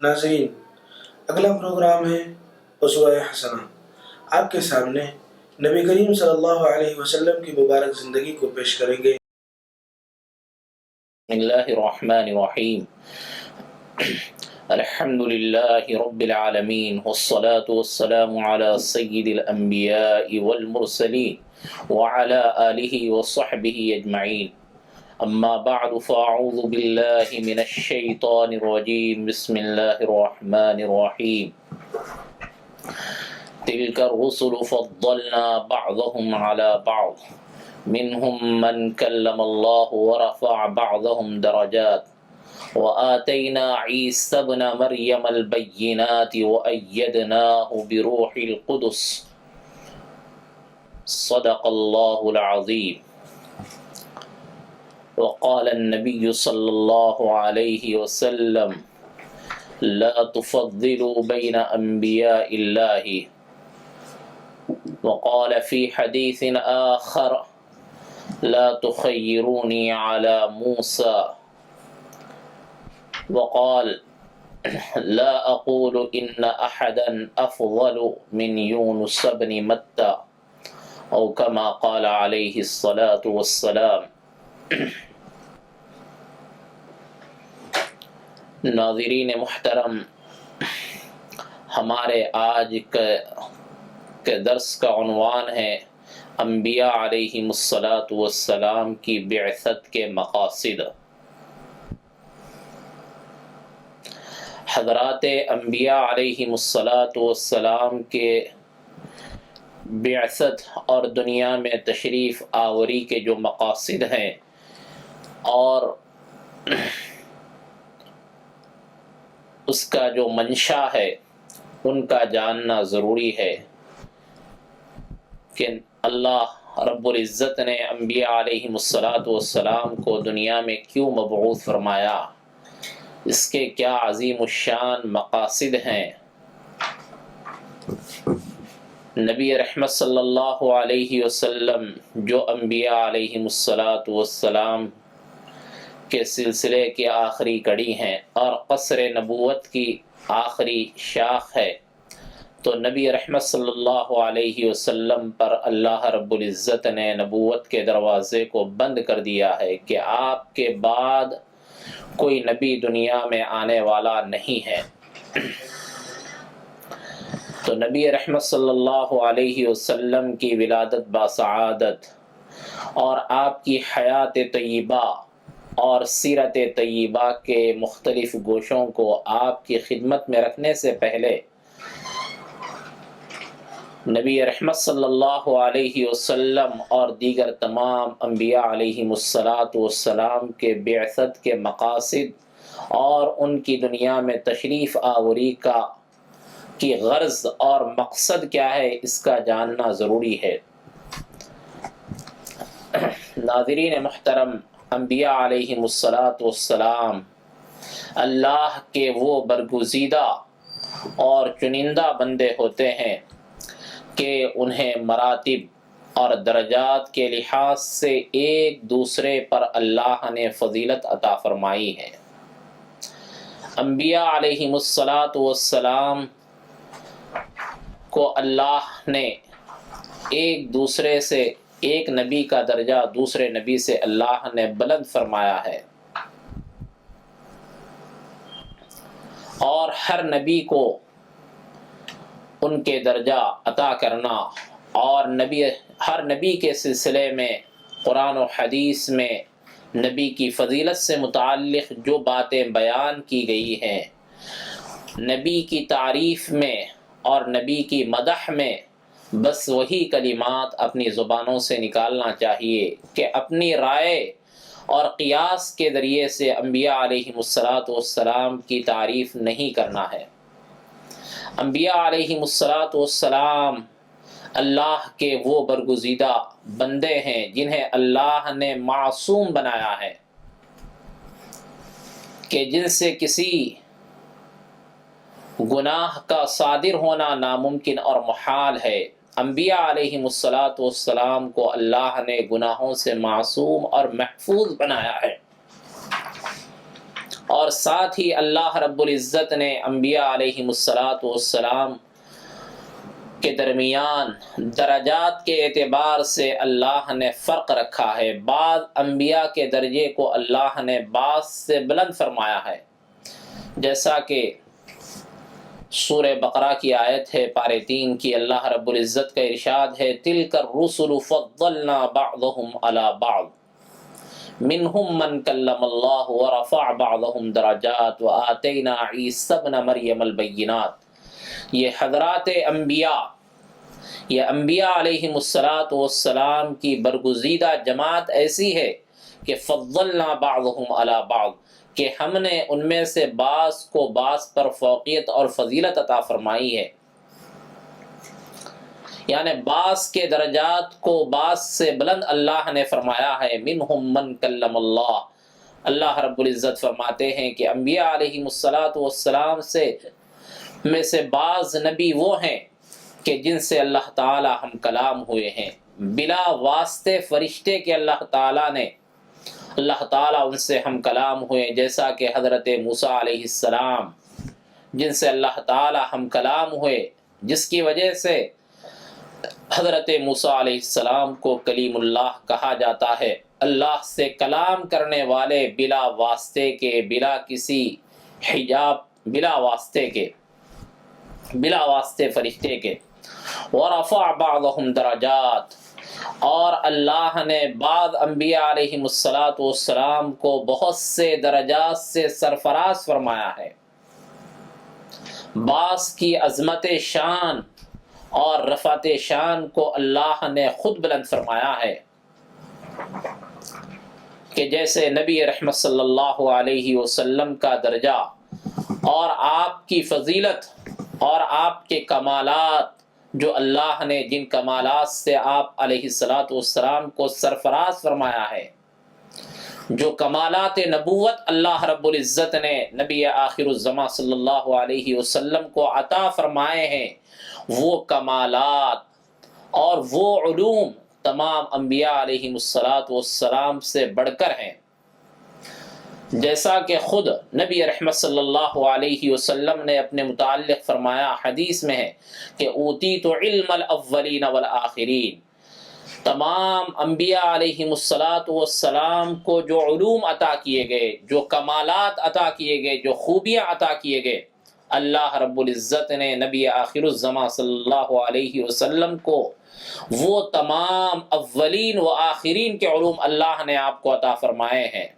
ناظرین، اگلا پروگرام ہے اسوہ حسنہ۔ آپ کے سامنے نبی کریم صلی اللہ علیہ وسلم کی مبارک زندگی کو پیش کریں گے۔ بسم اللہ الرحمن الرحیم، الحمد للہ رب العالمین، والصلاة والسلام علی سید الانبیاء والمرسلین وعلی آلہ وصحبہ اجمعین، اما بعد فاعوذ باللہ من الشیطان الرجیم، بسم اللہ الرحمن الرحیم۔ تلک الرسل فضلنا بعضهم علی بعض، منهم من کلم اللہ ورفع بعضهم درجات، وآتینا عیسی ابن مریم البینات وأیدناہ بروح القدس، صدق اللہ العظیم۔ وقال النبی صلی اللہ علیہ وسلم لا تفضلوا بین انبیاء اللہ، وقال فی حدیث آخر لا تخیرونی علی موسیٰ، وقال لا اقول ان احدا افضل من یونس بن متى، او کما قال علیہ الصلاة والسلام۔ ناظرین محترم، ہمارے آج کے درس کا عنوان ہے انبیاء علیہم الصلاۃ والسلام کی بعثت کے مقاصد۔ حضرات انبیاء علیہم الصلاۃ والسلام کے بعثت اور دنیا میں تشریف آوری کے جو مقاصد ہیں اور اس کا جو منشا ہے ان کا جاننا ضروری ہے کہ اللہ رب العزت نے انبیاء علیہم الصلاۃ والسلام کو دنیا میں کیوں مبعوث فرمایا، اس کے کیا عظیم الشان مقاصد ہیں۔ نبی رحمت صلی اللہ علیہ وسلم جو انبیاء علیہم الصلاۃ والسلام کے سلسلے کی آخری کڑی ہیں اور قصر نبوت کی آخری شاخ ہے، تو نبی رحمت صلی اللہ علیہ وسلم پر اللہ رب العزت نے نبوت کے دروازے کو بند کر دیا ہے کہ آپ کے بعد کوئی نبی دنیا میں آنے والا نہیں ہے۔ تو نبی رحمت صلی اللہ علیہ وسلم کی ولادت باسعادت اور آپ کی حیات طیبہ اور سیرت طیبہ کے مختلف گوشوں کو آپ کی خدمت میں رکھنے سے پہلے نبی رحمت صلی اللہ علیہ وسلم اور دیگر تمام انبیاء علیہم الصلاۃ والسلام کے بعثت کے مقاصد اور ان کی دنیا میں تشریف آوری کی غرض اور مقصد کیا ہے، اس کا جاننا ضروری ہے۔ ناظرین محترم، انبیاء علیہم الصلاۃ والسلام اللہ کے وہ برگزیدہ اور چنندہ بندے ہوتے ہیں کہ انہیں مراتب اور درجات کے لحاظ سے ایک دوسرے پر اللہ نے فضیلت عطا فرمائی ہے۔ انبیاء علیہم الصلاۃ والسلام کو اللہ نے ایک دوسرے سے ایک نبی کا درجہ دوسرے نبی سے اللہ نے بلند فرمایا ہے، اور ہر نبی کو ان کے درجہ عطا کرنا اور ہر نبی کے سلسلے میں قرآن و حدیث میں نبی کی فضیلت سے متعلق جو باتیں بیان کی گئی ہیں، نبی کی تعریف میں اور نبی کی مدح میں بس وہی کلمات اپنی زبانوں سے نکالنا چاہیے کہ اپنی رائے اور قیاس کے ذریعے سے انبیاء علیہم الصلاۃ والسلام کی تعریف نہیں کرنا ہے۔ انبیاء علیہم الصلاۃ والسلام اللہ کے وہ برگزیدہ بندے ہیں جنہیں اللہ نے معصوم بنایا ہے کہ جن سے کسی گناہ کا صادر ہونا ناممکن اور محال ہے۔ انبیاء علیہم الصلاۃ والسلام کو اللہ نے گناہوں سے معصوم اور محفوظ بنایا ہے۔ اور ساتھ ہی اللہ رب العزت نے انبیاء علیہم السلام کے درمیان درجات کے اعتبار سے اللہ نے فرق رکھا ہے۔ بعض انبیاء کے درجے کو اللہ نے بعض سے بلند فرمایا ہے، جیسا کہ سورہ بقرہ کی آیت ہے پارے 3 کی، اللہ رب العزت کا ارشاد ہے تِلْكَ الرُّسُلُ فَضَّلْنَا بَعْضَهُمْ عَلَى بَعْضٍ مِّنْهُمْ مَنْ كَلَّمَ اللَّهُ وَرَفَعَ بَعْضَهُمْ دَرَجَاتٍ وَآتَيْنَا عِيسَى ابْنَ مَرْيَمَ الْبَيِّنَاتِ۔ یہ حضرات انبیاء، یہ انبیاء علیہم السلام کی برگزیدہ جماعت ایسی ہے کہ فضلنا بعضهم علی بعض، کہ ہم نے ان میں سے بعض کو بعض پر فوقیت اور فضیلت عطا فرمائی ہے، یعنی بعض کے درجات کو بعض سے بلند اللہ نے فرمایا ہے۔ منہم من کلم اللہ، اللہ رب العزت فرماتے ہیں کہ انبیاء علیہم السلام میں سے بعض نبی وہ ہیں کہ جن سے اللہ تعالی ہم کلام ہوئے ہیں، بلا واسطے فرشتے کے اللہ تعالی ان سے ہم کلام ہوئے، جیسا کہ حضرت موسیٰ علیہ السلام جن سے اللہ تعالی ہم کلام ہوئے، جس کی وجہ سے حضرت موسیٰ علیہ السلام کو کلیم اللہ کہا جاتا ہے۔ اللہ سے کلام کرنے والے بلا واسطے کے، بلا کسی حجاب، بلا واسطے فرشتے کے۔ وَرَفَعَ بَعْضَهُمْ دَرَجَاتٍ، اور اللہ نے بعض انبیاء علیہم السلام کو بہت سے درجات سے سرفراز فرمایا ہے۔ بعض کی عظمت شان اور رفعت شان کو اللہ نے خود بلند فرمایا ہے، کہ جیسے نبی رحمت صلی اللہ علیہ وسلم کا درجہ اور آپ کی فضیلت اور آپ کے کمالات، جو اللہ نے جن کمالات سے آپ علیہ السلام کو سرفراز فرمایا ہے، جو کمالات نبوت اللہ رب العزت نے نبی آخر الزمان صلی اللہ علیہ وسلم کو عطا فرمائے ہیں، وہ کمالات اور وہ علوم تمام انبیاء علیہم السلام سے بڑھ کر ہیں، جیسا کہ خود نبی رحمت صلی اللہ علیہ وسلم نے اپنے متعلق فرمایا، حدیث میں ہے کہ اوتیت علم الاولین والآخرین، تمام انبیاء علیہم السلام کو جو علوم عطا کیے گئے، جو کمالات عطا کیے گئے، جو خوبیاں عطا کیے گئے، اللہ رب العزت نے نبی آخر الزمان صلی اللہ علیہ وسلم کو وہ تمام اولین و آخرین کے علوم اللہ نے آپ کو عطا فرمائے ہیں۔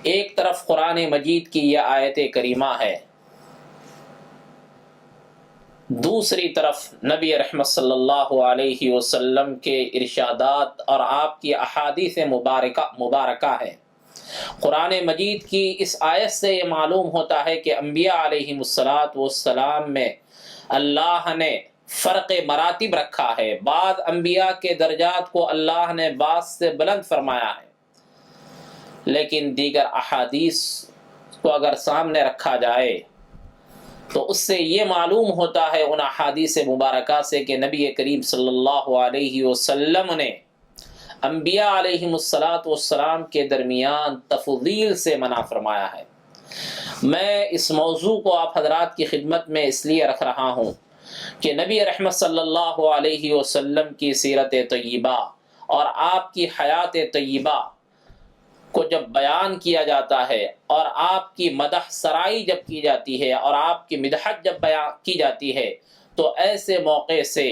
ایک طرف قرآن مجید کی یہ آیت کریمہ ہے، دوسری طرف نبی رحمت صلی اللہ علیہ وسلم کے ارشادات اور آپ کی احادیث مبارکہ ہے۔ قرآن مجید کی اس آیت سے یہ معلوم ہوتا ہے کہ انبیاء علیہم السلام میں اللہ نے فرق مراتب رکھا ہے، بعض انبیاء کے درجات کو اللہ نے بعض سے بلند فرمایا ہے، لیکن دیگر احادیث کو اگر سامنے رکھا جائے تو اس سے یہ معلوم ہوتا ہے ان احادیث مبارکہ سے کہ نبی کریم صلی اللہ علیہ وسلم نے انبیاء علیہم السلام کے درمیان تفضیل سے منع فرمایا ہے۔ میں اس موضوع کو آپ حضرات کی خدمت میں اس لیے رکھ رہا ہوں کہ نبی رحمت صلی اللہ علیہ وسلم کی سیرت طیبہ اور آپ کی حیات طیبہ کو جب بیان کیا جاتا ہے اور آپ کی مدح سرائی جب کی جاتی ہے اور آپ کی مدحت جب بیان کی جاتی ہے، تو ایسے موقع سے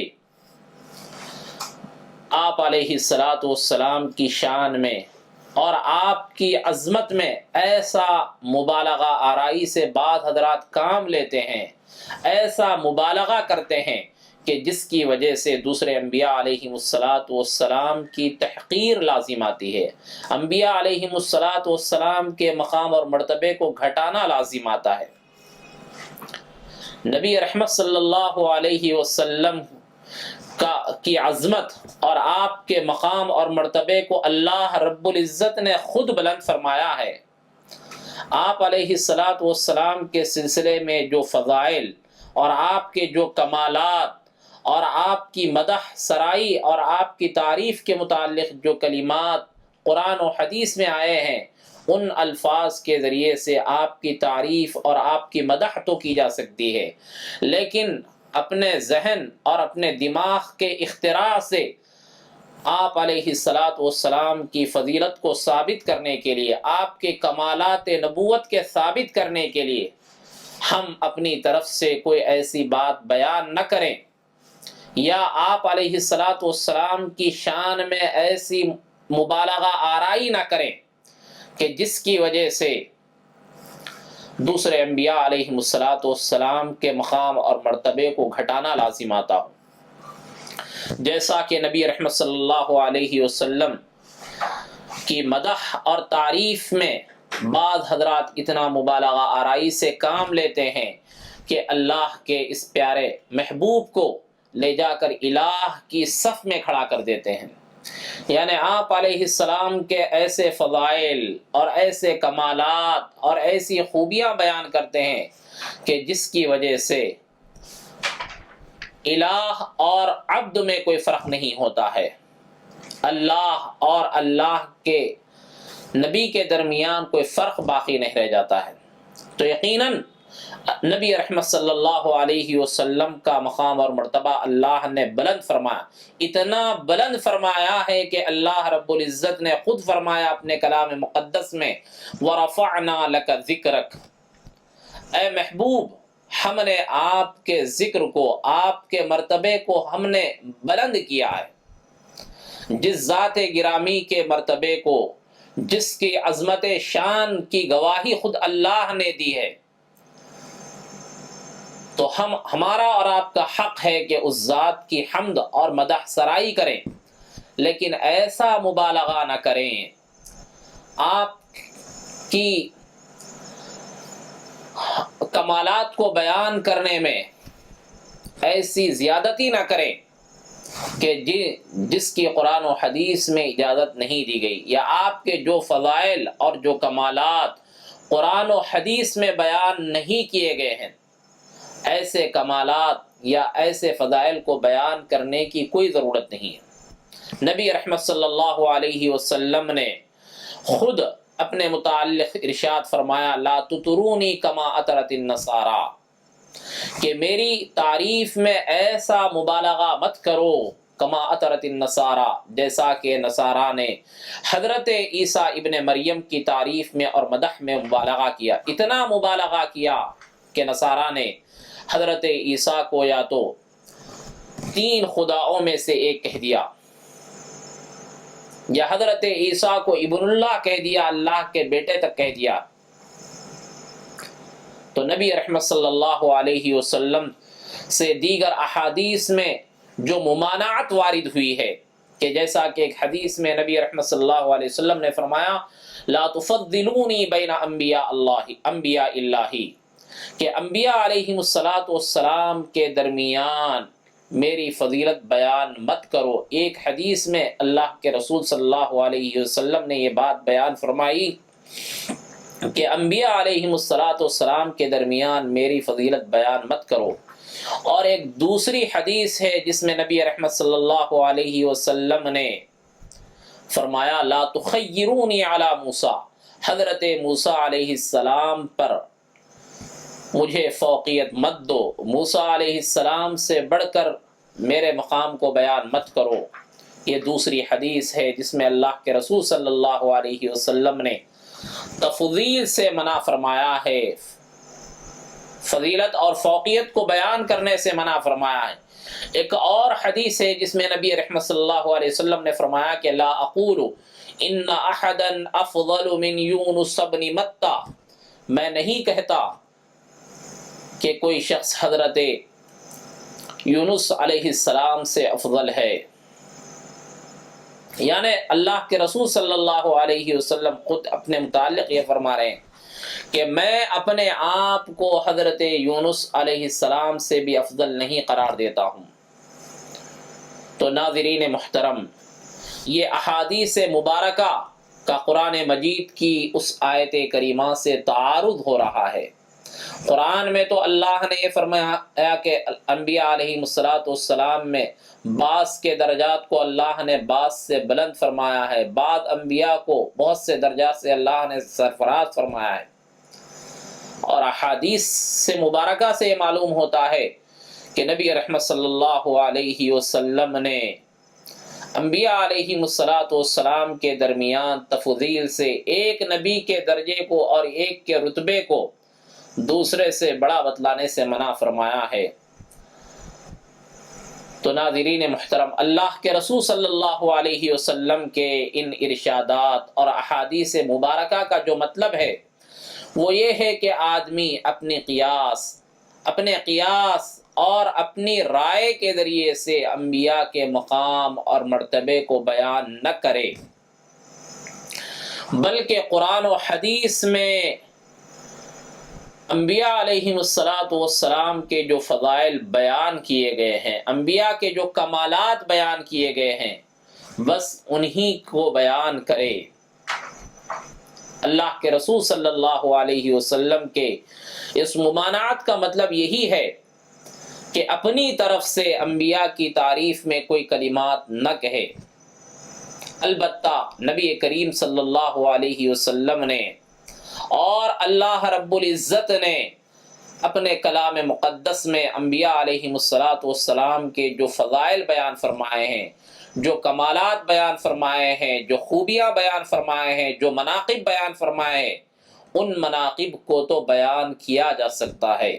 آپ علیہ السلام کی شان میں اور آپ کی عظمت میں ایسا مبالغہ آرائی سے بعض حضرات کام لیتے ہیں، ایسا مبالغہ کرتے ہیں کہ جس کی وجہ سے دوسرے انبیاء علیہم السلام کی تحقیر لازم آتی ہے، انبیاء علیہم السلام کے مقام اور مرتبے کو گھٹانا لازم آتا ہے۔ نبی رحمت صلی اللہ علیہ وسلم کی عظمت اور آپ کے مقام اور مرتبے کو اللہ رب العزت نے خود بلند فرمایا ہے۔ آپ علیہ السلام کے سلسلے میں جو فضائل اور آپ کے جو کمالات اور آپ کی مدح سرائی اور آپ کی تعریف کے متعلق جو کلمات قرآن و حدیث میں آئے ہیں ان الفاظ کے ذریعے سے آپ کی تعریف اور آپ کی مدح تو کی جا سکتی ہے، لیکن اپنے ذہن اور اپنے دماغ کے اختراع سے آپ علیہ الصلاۃ والسلام کی فضیلت کو ثابت کرنے کے لیے، آپ کے کمالات نبوت کے ثابت کرنے کے لیے ہم اپنی طرف سے کوئی ایسی بات بیان نہ کریں، یا آپ علیہ الصلاۃ والسلام کی شان میں ایسی مبالغہ آرائی نہ کریں کہ جس کی وجہ سے دوسرے انبیاء علیہ الصلاۃ والسلام کے مقام اور مرتبے کو گھٹانا لازم آتا ہو۔ جیسا کہ نبی رحمت صلی اللہ علیہ وسلم کی مدح اور تعریف میں بعض حضرات اتنا مبالغہ آرائی سے کام لیتے ہیں کہ اللہ کے اس پیارے محبوب کو لے جا کر الہ کی صف میں کھڑا کر دیتے ہیں، یعنی آپ علیہ السلام کے ایسے فضائل اور ایسے کمالات اور ایسی خوبیاں بیان کرتے ہیں کہ جس کی وجہ سے الہ اور عبد میں کوئی فرق نہیں ہوتا ہے، اللہ اور اللہ کے نبی کے درمیان کوئی فرق باقی نہیں رہ جاتا ہے۔ تو یقیناً نبی رحمت صلی اللہ علیہ وسلم کا مقام اور مرتبہ اللہ نے بلند فرمایا، اتنا بلند فرمایا ہے کہ اللہ رب العزت نے خود فرمایا اپنے کلام مقدس میں وَرَفَعْنَا لَكَ ذِكْرَكَ، اے محبوب ہم نے آپ کے ذکر کو، آپ کے مرتبے کو ہم نے بلند کیا ہے۔ جس ذات گرامی کے مرتبے کو، جس کی عظمت شان کی گواہی خود اللہ نے دی ہے، تو ہمارا اور آپ کا حق ہے کہ اس ذات کی حمد اور مدح سرائی کریں، لیکن ایسا مبالغہ نہ کریں، آپ کی کمالات کو بیان کرنے میں ایسی زیادتی نہ کریں کہ جس کی قرآن و حدیث میں اجازت نہیں دی گئی، یا آپ کے جو فضائل اور جو کمالات قرآن و حدیث میں بیان نہیں کیے گئے ہیں، ایسے کمالات یا ایسے فضائل کو بیان کرنے کی کوئی ضرورت نہیں ہے۔ نبی رحمت صلی اللہ علیہ وسلم نے خود اپنے متعلق ارشاد فرمایا لا تطرونی کما اطرت النصارى، کہ میری تعریف میں ایسا مبالغہ مت کرو کما اطرت النصارى، جیسا کہ نصارہ نے حضرت عیسیٰ ابن مریم کی تعریف میں اور مدح میں مبالغہ کیا۔ اتنا مبالغہ کیا کہ نصارہ نے حضرت عیسیٰ کو یا تو 3 خداؤں میں سے ایک کہہ دیا، یا حضرت عیسیٰ کو ابن اللہ کہہ دیا، اللہ کے بیٹے تک کہہ دیا۔ تو نبی رحمت صلی اللہ علیہ وسلم سے دیگر احادیث میں جو ممانعت وارد ہوئی ہے، کہ جیسا کہ ایک حدیث میں نبی رحمت صلی اللہ علیہ وسلم نے فرمایا لا تفضلونی بین انبیاء اللہ، کہ انبیاء علیہ السلام کے درمیان میری فضیلت بیان مت کرو۔ ایک حدیث میں اللہ کے رسول صلی اللہ علیہ وسلم نے یہ بات بیان فرمائی کہ انبیاء علیہ السلام کے درمیان میری فضیلت بیان مت کرو۔ اور ایک دوسری حدیث ہے جس میں نبی رحمت صلی اللہ علیہ وسلم نے فرمایا لا تخیرونی علی موسیٰ، حضرت موسیٰ علیہ السلام پر مجھے فوقیت مت دو، موسیٰ علیہ السلام سے بڑھ کر میرے مقام کو بیان مت کرو۔ یہ دوسری حدیث ہے جس میں اللہ کے رسول صلی اللہ علیہ وسلم نے تفضیل سے منع فرمایا ہے، فضیلت اور فوقیت کو بیان کرنے سے منع فرمایا ہے۔ ایک اور حدیث ہے جس میں نبی رحمت صلی اللہ علیہ وسلم نے فرمایا کہ لا اقول ان احدا افضل من یونس بن متى، میں نہیں کہتا کہ کوئی شخص حضرت یونس علیہ السلام سے افضل ہے، یعنی اللہ کے رسول صلی اللہ علیہ وسلم خود اپنے متعلق یہ فرما رہے ہیں کہ میں اپنے آپ کو حضرت یونس علیہ السلام سے بھی افضل نہیں قرار دیتا ہوں۔ تو ناظرین محترم، یہ احادیث مبارکہ کا قرآن مجید کی اس آیت کریمہ سے تعارض ہو رہا ہے، قرآن میں تو اللہ نے یہ فرمایا کہ انبیاء علیہ السلام میں بعض کے درجات کو اللہ نے بعض سے بلند فرمایا ہے، بعض انبیاء کو بہت سے درجات سے اللہ نے سرفراز فرمایا ہے۔ اور احادیث سے مبارکہ سے یہ معلوم ہوتا ہے کہ نبی رحمت صلی اللہ علیہ وسلم نے انبیاء علیہ السلام کے درمیان تفضیل سے ایک نبی کے درجے کو اور ایک کے رتبے کو دوسرے سے بڑا بتلانے سے منع فرمایا ہے۔ تو ناظرین محترم، اللہ کے رسول صلی اللہ علیہ وسلم کے ان ارشادات اور احادیث مبارکہ کا جو مطلب ہے وہ یہ ہے کہ آدمی اپنے قیاس اور اپنی رائے کے ذریعے سے انبیاء کے مقام اور مرتبے کو بیان نہ کرے، بلکہ قرآن و حدیث میں انبیاء علیہ السلام کے جو فضائل بیان کیے گئے ہیں، انبیاء کے جو کمالات بیان کیے گئے ہیں، بس انہی کو بیان کرے۔ اللہ کے رسول صلی اللہ علیہ وسلم کے اس ممانعت کا مطلب یہی ہے کہ اپنی طرف سے انبیاء کی تعریف میں کوئی کلمات نہ کہے۔ البتہ نبی کریم صلی اللہ علیہ وسلم نے اور اللہ رب العزت نے اپنے کلام مقدس میں انبیاء علیہ السلام کے جو فضائل بیان فرمائے ہیں، جو کمالات بیان فرمائے ہیں، جو خوبیاں بیان فرمائے ہیں، جو مناقب بیان فرمائے ہیں، ان مناقب کو تو بیان کیا جا سکتا ہے،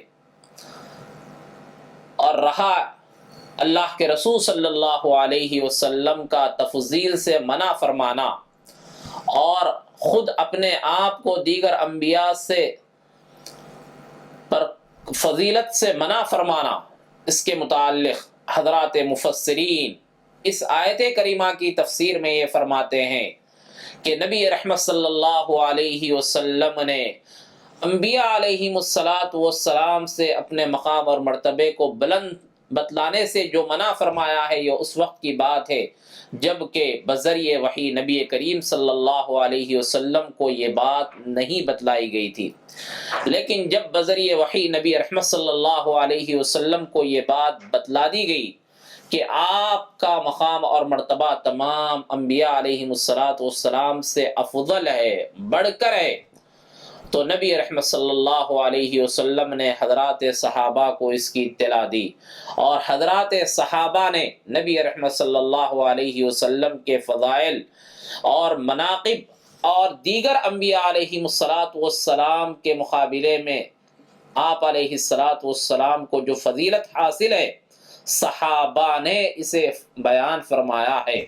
اور رہا اللہ کے رسول صلی اللہ علیہ وسلم کا تفضیل سے منع فرمانا اور خود اپنے آپ کو دیگر انبیاء سے پر فضیلت سے منع فرمانا، اس کے متعلق حضرات مفسرین اس آیت کریمہ کی تفسیر میں یہ فرماتے ہیں کہ نبی رحمت صلی اللہ علیہ وسلم نے انبیاء علیہ السلام سے اپنے مقام اور مرتبے کو بلند بتلانے سے جو منع فرمایا ہے، یہ اس وقت کی بات ہے جب کہ بذریعہ وحی نبی کریم صلی اللہ علیہ وسلم کو یہ بات نہیں بتلائی گئی تھی، لیکن جب بذریعہ وحی نبی رحمت صلی اللہ علیہ وسلم کو یہ بات بتلا دی گئی کہ آپ کا مقام اور مرتبہ تمام انبیاء علیہ السلام سے افضل ہے، بڑھ کر ہے، تو نبی رحمت صلی اللہ علیہ وسلم نے حضرات صحابہ کو اس کی اطلاع دی، اور حضرات صحابہ نے نبی رحمت صلی اللہ علیہ وسلم کے فضائل اور مناقب اور دیگر انبیاء علیہ السلام کے مقابلے میں آپ علیہ السلام کو جو فضیلت حاصل ہے، صحابہ نے اسے بیان فرمایا ہے۔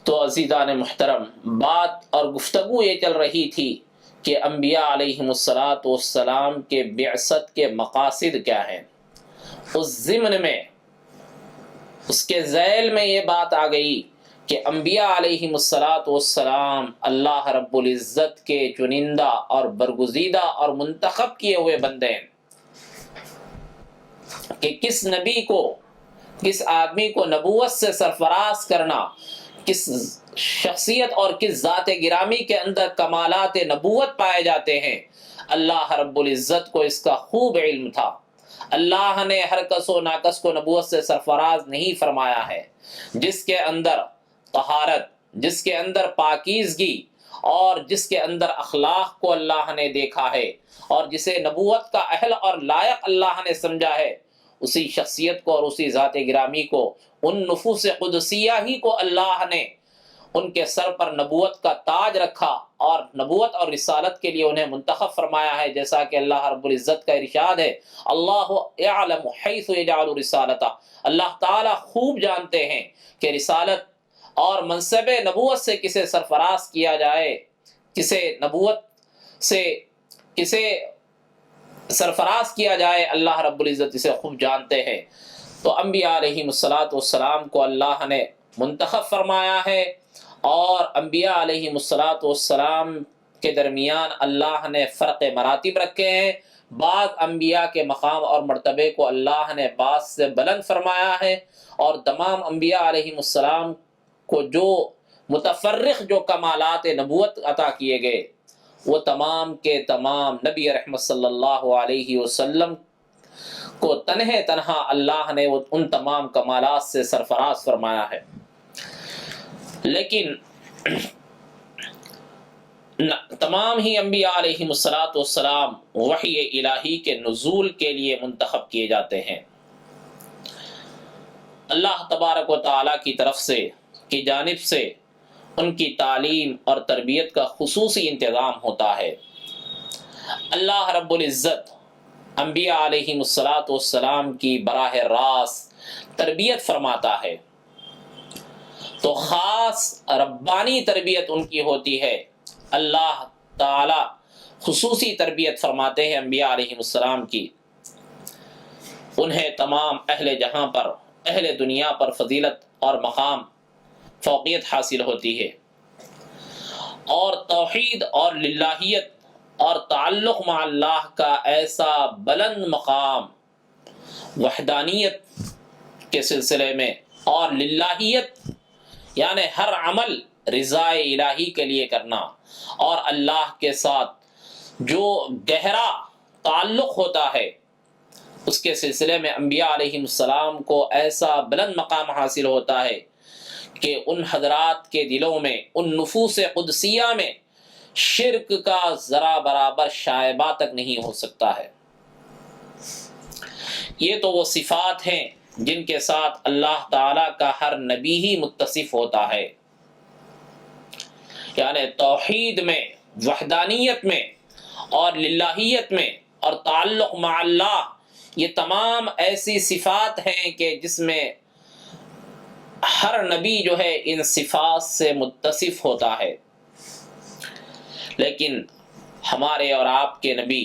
تو عزیزان محترم، بات اور گفتگو یہ چل رہی تھی کہ انبیاء علیہ السلام کے بعثت کے مقاصد کیا ہیں۔ اس ضمن میں اس کے ذیل میں یہ بات آ گئی کہ انبیاء علیہ السلام اللہ رب العزت کے چنندہ اور برگزیدہ اور منتخب کیے ہوئے بندے ہیں، کہ کس نبی کو، کس آدمی کو نبوت سے سرفراز کرنا، کس شخصیت اور کس ذات گرامی کے اندر کمالات نبوت پائے جاتے ہیں، اللہ رب العزت کو اس کا خوب علم تھا۔ اللہ نے ہر کس و ناکس کو نبوت سے سرفراز نہیں فرمایا ہے۔ جس کے اندر طہارت، جس کے اندر پاکیزگی اور جس کے اندر اخلاق کو اللہ نے دیکھا ہے اور جسے نبوت کا اہل اور لائق اللہ نے سمجھا ہے، اسی شخصیت کو اور اسی ذات گرامی کو، ان نفوس قدسیہ ہی کو اللہ نے ان کے سر پر نبوت کا تاج رکھا اور نبوت اور رسالت کے لیے انہیں منتخب فرمایا ہے، جیسا کہ اللہ رب العزت کا ارشاد ہے، اللہ یعلم حیث یجعل رسالتہ، اللہ تعالیٰ خوب جانتے ہیں کہ رسالت اور منصب نبوت سے کسے سرفراز کیا جائے، کسے نبوت سے کسے سرفراز کیا جائے، اللہ رب العزت اسے خوب جانتے ہیں۔ تو انبیاء علیہ السلام کو اللہ نے منتخب فرمایا ہے، اور انبیاء علیہ السلام کے درمیان اللہ نے فرق مراتب رکھے ہیں۔ بعض انبیاء کے مقام اور مرتبے کو اللہ نے بعض سے بلند فرمایا ہے، اور تمام انبیاء علیہ السلام کو جو متفرق جو کمالات نبوت عطا کیے گئے، وہ تمام کے تمام نبی رحمت صلی اللہ علیہ وسلم کو تنہا اللہ نے ان تمام کمالات سے سرفراز فرمایا ہے۔ لیکن تمام ہی انبیاء علیہ السلام وحی الہی کے نزول کے لیے منتخب کیے جاتے ہیں۔ اللہ تبارک و تعالیٰ کی طرف سے کی جانب سے ان کی تعلیم اور تربیت کا خصوصی انتظام ہوتا ہے۔ اللہ رب العزت انبیاء علیہ السلام کی براہ راست تربیت فرماتا ہے، تو خاص ربانی تربیت ان کی ہوتی ہے۔ اللہ تعالی خصوصی تربیت فرماتے ہیں انبیاء علیہ السلام کی، انہیں تمام اہل جہاں پر، اہل دنیا پر فضیلت اور مقام فوقیت حاصل ہوتی ہے، اور توحید اور للہیت اور تعلق مع اللہ کا ایسا بلند مقام وحدانیت کے سلسلے میں، اور للہیت یعنی ہر عمل رضا الہی کے لیے کرنا، اور اللہ کے ساتھ جو گہرا تعلق ہوتا ہے اس کے سلسلے میں انبیاء علیہ السلام کو ایسا بلند مقام حاصل ہوتا ہے کہ ان حضرات کے دلوں میں، ان نفوس قدسیہ میں شرک کا ذرا برابر شائبہ تک نہیں ہو سکتا ہے۔ یہ تو وہ صفات ہیں جن کے ساتھ اللہ تعالیٰ کا ہر نبی ہی متصف ہوتا ہے، یعنی توحید میں، وحدانیت میں اور للہیت میں اور تعلق مع اللہ، یہ تمام ایسی صفات ہیں کہ جس میں ہر نبی جو ہے ان صفات سے متصف ہوتا ہے۔ لیکن ہمارے اور آپ کے نبی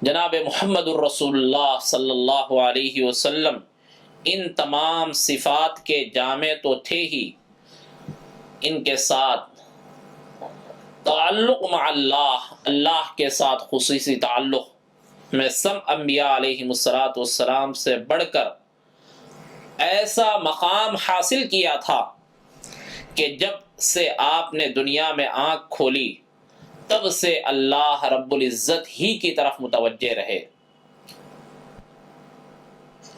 جناب محمد الرسول اللہ صلی اللہ علیہ وسلم ان تمام صفات کے جامع تو تھے ہی، ان کے ساتھ تعلق مع اللہ، اللہ کے ساتھ خصوصی تعلق میں سب انبیاء علیہ السلام سے بڑھ کر ایسا مقام حاصل کیا تھا کہ جب سے آپ نے دنیا میں آنکھ کھولی تب سے اللہ رب العزت ہی کی طرف متوجہ رہے۔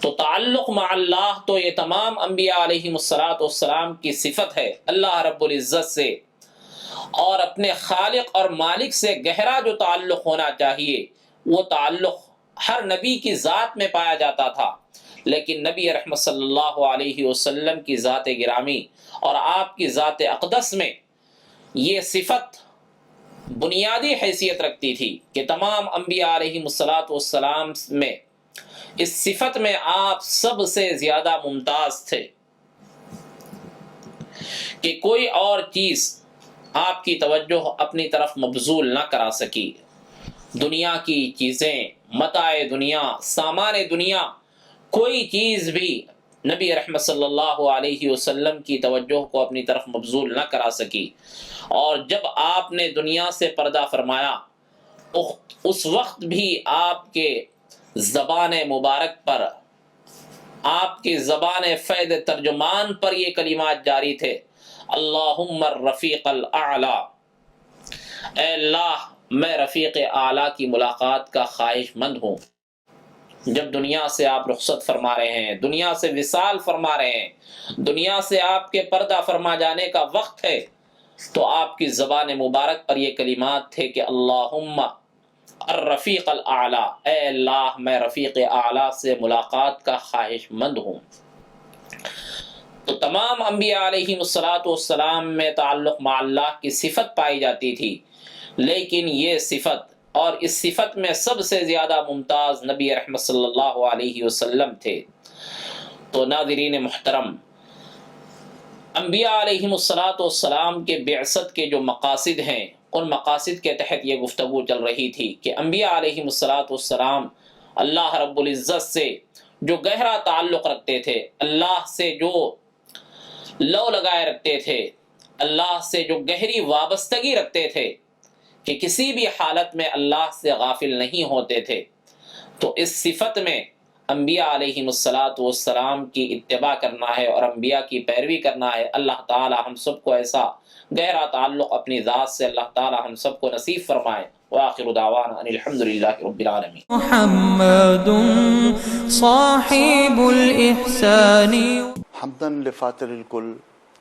تو تعلق مع اللہ تو یہ تمام انبیاء علیہ السلام کی صفت ہے، اللہ رب العزت سے اور اپنے خالق اور مالک سے گہرا جو تعلق ہونا چاہیے وہ تعلق ہر نبی کی ذات میں پایا جاتا تھا، لیکن نبی رحمت صلی اللہ علیہ وسلم کی ذات گرامی اور آپ کی ذات اقدس میں یہ صفت بنیادی حیثیت رکھتی تھی کہ تمام انبیاء علیہ السلام میں اس صفت میں آپ سب سے زیادہ ممتاز تھے کہ کوئی اور چیز آپ کی توجہ اپنی طرف مبذول نہ کرا سکی۔ دنیا کی چیزیں، متاع دنیا، سامان دنیا، کوئی چیز بھی نبی رحمت صلی اللہ علیہ وسلم کی توجہ کو اپنی طرف مبذول نہ کرا سکی۔ اور جب آپ نے دنیا سے پردہ فرمایا اس وقت بھی آپ کے زبان مبارک پر، آپ کی زبان فید ترجمان پر یہ کلمات جاری تھے، اللہم الرفیق الاعلی، اے اللہ میں رفیق اعلیٰ کی ملاقات کا خواہش مند ہوں۔ جب دنیا سے آپ رخصت فرما رہے ہیں، دنیا سے وصال فرما رہے ہیں، دنیا سے آپ کے پردہ فرما جانے کا وقت ہے، تو آپ کی زبان مبارک پر یہ کلمات تھے کہ اللہم الرفیق الاعلی، اے اللہ میں رفیق اعلیٰ سے ملاقات کا خواہش مند ہوں۔ تو تمام انبیاء علیہ السلام میں تعلق مع اللہ کی صفت پائی جاتی تھی، لیکن یہ صفت اور اس صفت میں سب سے زیادہ ممتاز نبی رحمت صلی اللہ علیہ وسلم تھے۔ تو ناظرین محترم، انبیاء علیہ السلام کے بعثت کے جو مقاصد ہیں، ان مقاصد کے تحت یہ گفتگو چل رہی تھی کہ انبیاء علیہ السلام اللہ رب العزت سے جو گہرا تعلق رکھتے تھے، اللہ سے جو لو لگائے رکھتے تھے، اللہ سے جو گہری وابستگی رکھتے تھے کہ کسی بھی حالت میں اللہ سے غافل نہیں ہوتے تھے، تو اس صفت میں انبیاء علیہ السلام کی اتباع کرنا ہے اور انبیاء کی پیروی کرنا ہے۔ اللہ تعالی ہم سب کو ایسا گہرا تعلق اپنی ذات سے اللہ تعالی ہم سب کو نصیب فرمائے۔ وآخر دعوانا ان الحمدللہ رب العالمین۔ محمد صاحب الإحسان حمدن لفاتر الکل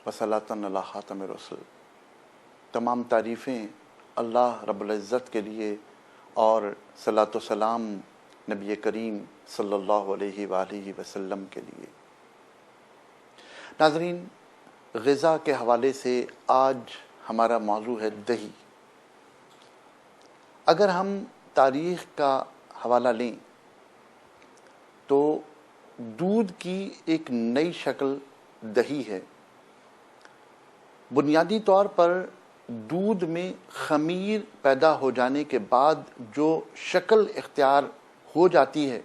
وصلاۃً علی خاتم رسول۔ تمام تعریفیں اللہ رب العزت کے لیے اور صلاۃ و سلام نبی کریم صلی اللہ علیہ وآلہ وسلم کے لیے۔ ناظرین، غذا کے حوالے سے آج ہمارا موضوع ہے دہی۔ اگر ہم تاریخ کا حوالہ لیں تو دودھ کی ایک نئی شکل دہی ہے۔ بنیادی طور پر دودھ میں خمیر پیدا ہو جانے کے بعد جو شکل اختیار ہو جاتی ہے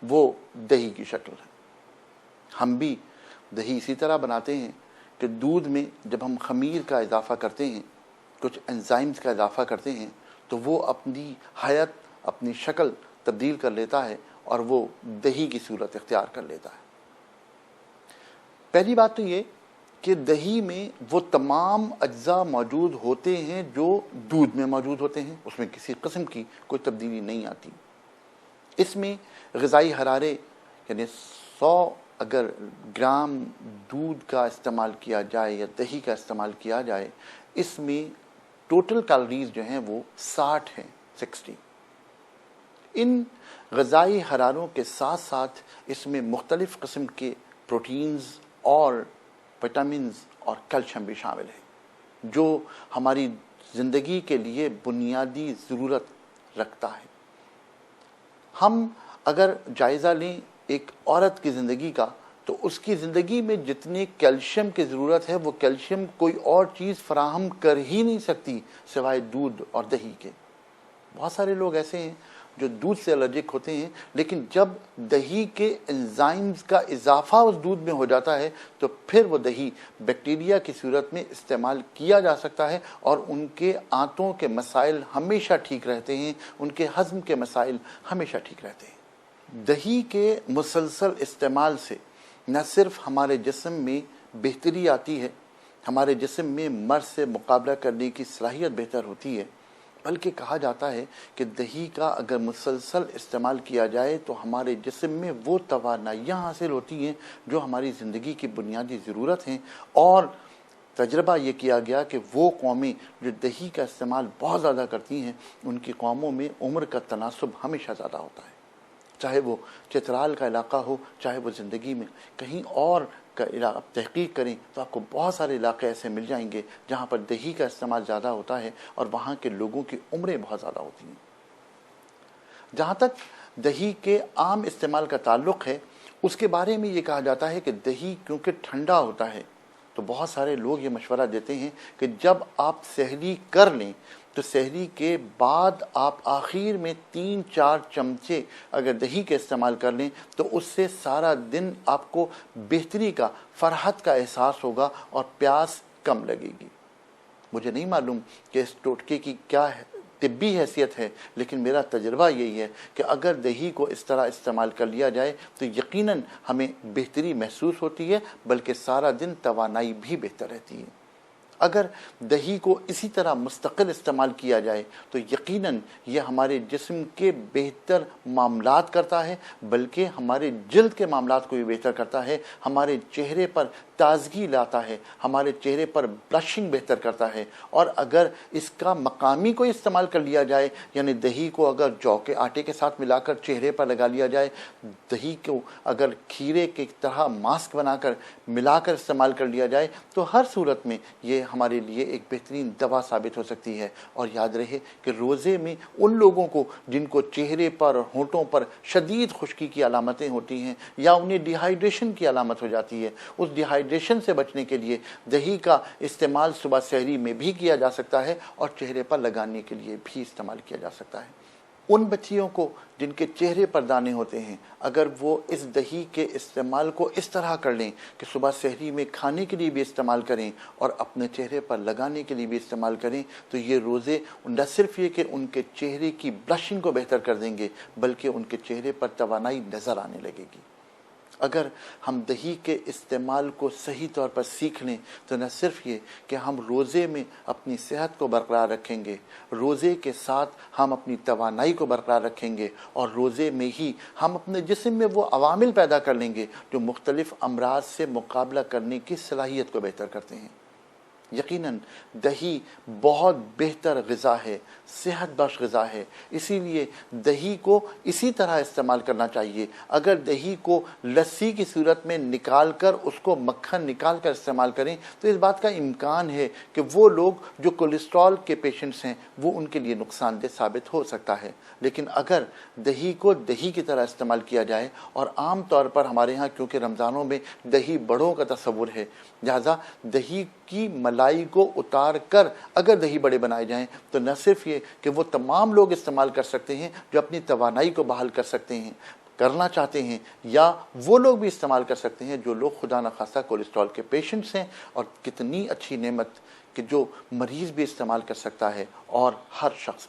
وہ دہی کی شکل ہے۔ ہم بھی دہی اسی طرح بناتے ہیں کہ دودھ میں جب ہم خمیر کا اضافہ کرتے ہیں، کچھ انزائمز کا اضافہ کرتے ہیں، تو وہ اپنی حیت، اپنی شکل تبدیل کر لیتا ہے اور وہ دہی کی صورت اختیار کر لیتا ہے۔ پہلی بات تو یہ کہ دہی میں وہ تمام اجزاء موجود ہوتے ہیں جو دودھ میں موجود ہوتے ہیں، اس میں کسی قسم کی کوئی تبدیلی نہیں آتی۔ اس میں غذائی حرارے یعنی 100 اگر گرام دودھ کا استعمال کیا جائے یا دہی کا استعمال کیا جائے، اس میں ٹوٹل کیلوریز جو ہیں وہ 60 ہیں، 60۔ ان غذائی حراروں کے ساتھ ساتھ اس میں مختلف قسم کے پروٹینز اور وٹامنز اور کیلشیم بھی شامل ہیں جو ہماری زندگی کے لیے بنیادی ضرورت رکھتا ہے۔ ہم اگر جائزہ لیں ایک عورت کی زندگی کا، تو اس کی زندگی میں جتنے کیلشیم کی ضرورت ہے وہ کیلشیم کوئی اور چیز فراہم کر ہی نہیں سکتی سوائے دودھ اور دہی کے۔ بہت سارے لوگ ایسے ہیں جو دودھ سے الرجک ہوتے ہیں، لیکن جب دہی کے انزائمز کا اضافہ اس دودھ میں ہو جاتا ہے تو پھر وہ دہی بیکٹیریا کی صورت میں استعمال کیا جا سکتا ہے اور ان کے آنتوں کے مسائل ہمیشہ ٹھیک رہتے ہیں، ان کے ہضم کے مسائل ہمیشہ ٹھیک رہتے ہیں۔ دہی کے مسلسل استعمال سے نہ صرف ہمارے جسم میں بہتری آتی ہے، ہمارے جسم میں مرض سے مقابلہ کرنے کی صلاحیت بہتر ہوتی ہے، بلکہ کہا جاتا ہے کہ دہی کا اگر مسلسل استعمال کیا جائے تو ہمارے جسم میں وہ توانائیاں حاصل ہوتی ہیں جو ہماری زندگی کی بنیادی ضرورت ہیں، اور تجربہ یہ کیا گیا کہ وہ قومیں جو دہی کا استعمال بہت زیادہ کرتی ہیں ان کی قوموں میں عمر کا تناسب ہمیشہ زیادہ ہوتا ہے، چاہے وہ چترال کا علاقہ ہو، چاہے وہ زندگی میں کہیں اور کا علاقہ تحقیق کریں تو آپ کو بہت سارے علاقے ایسے مل جائیں گے جہاں پر دہی کا استعمال زیادہ ہوتا ہے اور وہاں کے لوگوں کی عمریں بہت زیادہ ہوتی ہیں۔ جہاں تک دہی کے عام استعمال کا تعلق ہے، اس کے بارے میں یہ کہا جاتا ہے کہ دہی کیونکہ ٹھنڈا ہوتا ہے تو بہت سارے لوگ یہ مشورہ دیتے ہیں کہ جب آپ سحری کر لیں تو سحری کے بعد آپ آخر میں 3-4 چمچے اگر دہی کے استعمال کر لیں تو اس سے سارا دن آپ کو بہتری کا، فرحت کا احساس ہوگا اور پیاس کم لگے گی۔ مجھے نہیں معلوم کہ اس ٹوٹکے کی کیا طبی حیثیت ہے، لیکن میرا تجربہ یہی ہے کہ اگر دہی کو اس طرح استعمال کر لیا جائے تو یقیناً ہمیں بہتری محسوس ہوتی ہے، بلکہ سارا دن توانائی بھی بہتر رہتی ہے۔ اگر دہی کو اسی طرح مستقل استعمال کیا جائے تو یقیناً یہ ہمارے جسم کے بہتر معاملات کرتا ہے، بلکہ ہمارے جلد کے معاملات کو بھی بہتر کرتا ہے، ہمارے چہرے پر تازگی لاتا ہے، ہمارے چہرے پر بلشنگ بہتر کرتا ہے۔ اور اگر اس کا مقامی کو استعمال کر لیا جائے، یعنی دہی کو اگر جو کے آٹے کے ساتھ ملا کر چہرے پر لگا لیا جائے، دہی کو اگر کھیرے کی طرح ماسک بنا کر ملا کر استعمال کر لیا جائے تو ہر صورت میں یہ ہمارے لیے ایک بہترین دوا ثابت ہو سکتی ہے۔ اور یاد رہے کہ روزے میں ان لوگوں کو جن کو چہرے پر اور ہونٹوں پر شدید خشکی کی علامتیں ہوتی ہیں یا انہیں ڈی ہائیڈریشن کی علامت ہو جاتی ہے، اس ڈی ہائیڈریشن سے بچنے کے لیے دہی کا استعمال صبح سحری میں بھی کیا جا سکتا ہے اور چہرے پر لگانے کے لیے بھی استعمال کیا جا سکتا ہے۔ ان بچیوں کو جن کے چہرے پر دانے ہوتے ہیں، اگر وہ اس دہی کے استعمال کو اس طرح کر لیں کہ صبح سحری میں کھانے کے لیے بھی استعمال کریں اور اپنے چہرے پر لگانے کے لیے بھی استعمال کریں، تو یہ روزے نہ صرف یہ کہ ان کے چہرے کی بلشنگ کو بہتر کر دیں گے، بلکہ ان کے چہرے پر توانائی نظر آنے لگے گی۔ اگر ہم دہی کے استعمال کو صحیح طور پر سیکھ لیں تو نہ صرف یہ کہ ہم روزے میں اپنی صحت کو برقرار رکھیں گے، روزے کے ساتھ ہم اپنی توانائی کو برقرار رکھیں گے، اور روزے میں ہی ہم اپنے جسم میں وہ عوامل پیدا کر لیں گے جو مختلف امراض سے مقابلہ کرنے کی صلاحیت کو بہتر کرتے ہیں۔ یقیناً دہی بہت بہتر غذا ہے، صحت بخش غذا ہے، اسی لیے دہی کو اسی طرح استعمال کرنا چاہیے۔ اگر دہی کو لسی کی صورت میں نکال کر اس کو مکھن نکال کر استعمال کریں تو اس بات کا امکان ہے کہ وہ لوگ جو کولیسٹرول کے پیشنٹس ہیں وہ ان کے لیے نقصان دہ ثابت ہو سکتا ہے۔ لیکن اگر دہی کو دہی کی طرح استعمال کیا جائے، اور عام طور پر ہمارے ہاں کیونکہ رمضانوں میں دہی بڑوں کا تصور ہے، لہذا دہی کی ملائی کو اتار کر اگر دہی بڑے بنائے جائیں تو نہ صرف یہ کہ وہ تمام لوگ استعمال کر سکتے ہیں جو اپنی توانائی کو بحال کر سکتے ہیں، کرنا چاہتے ہیں، یا وہ لوگ بھی استعمال کر سکتے ہیں جو لوگ خدا نخواستہ کولیسٹرول کے پیشنٹس ہیں، اور کتنی اچھی نعمت کہ جو مریض بھی استعمال کر سکتا ہے اور ہر شخص